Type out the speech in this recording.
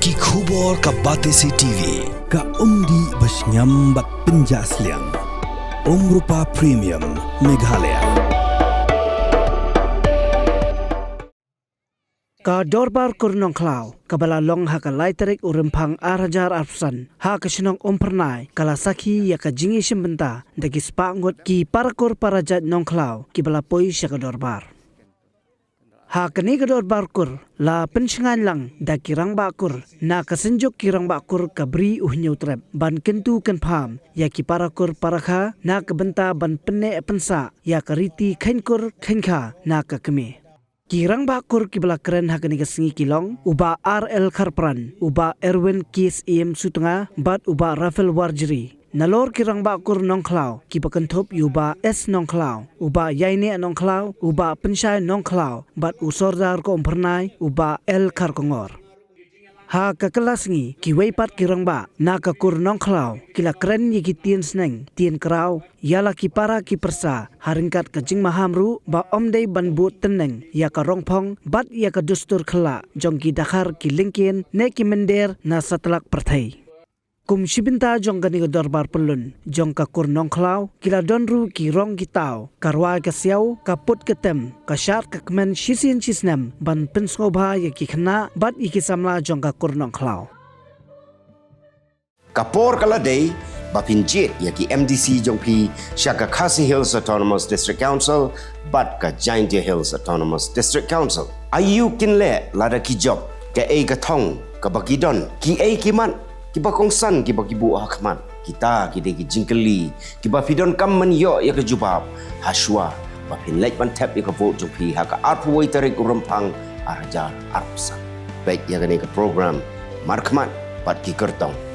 ki khubor ka Batesi TV ka umdi basnyam bak penjaslian Rupa Premium Meghalaya ka dorbar kurnong klaw kabala long ha ka laiterik urempang arajar arpsan ha ka sinong umpernai kala saki ya ka jingi simbenta dagi spangot ki parakur parajat nong klaw ki bala poi sya ka dorbar ha kani ka dorbar kur la pensingan lang da kirang bakur na kasenjuk kirang bakur kabri uhnyo trep ban kentu ken pham ya ki parakur parakha na kabenta ban penne pensa ya kariti khenkur khenkha na ka keme kirang bakur kibla keren hakani kasingi kilong uba RL Kharpran uba Erwin Kis im sutunga bat uba Rafael Warjiri nalor kirang bakur nongklaw kibakantop uba S nongklaw uba Yaine nongklaw uba Pensyai nongklaw bat usordar ko umpernai uba L Karkongor ha ka kelas ngi ki weipat kirang ba na ka kur nongklaw kila keren yi ki tien sneng tien kraw yala ki para ki persa haringkat ka jing mahamru ba omdei ban bu teneng ya ka rongpong bat ya ka dustur khla jong ki dakhar ki lingkin ne ki mender na satlak perthai kum shibinta jong gani ka dorbar pelun jong ka kur nongklaw kila donru ki rong ki taw karwa ka siaw ka put ka tem ka syar ka kmen shisin shisnem ban pensngobha ya ki khna bat iki samla jong ka kur nongklaw Kapor Kaladay, Bapinjit, yaki MDC Jongpi, Shaka Khasi Hills Autonomous District Council, Bat ka Giant Hills Autonomous District Council. Ayu kinle lada ki job, ka ka thong, ka bagidon, ki kiman, ki bakongsan, ki bakibu hakman. Kita ki jingkeli, ki bafidon kamman yo ya ka jubab, haswa, bapin lek ban tap ya ka vote Jongpi, haka arpuway tarik urempang arajar arpsan. Baik ya ka program, markman, bat ki kertong.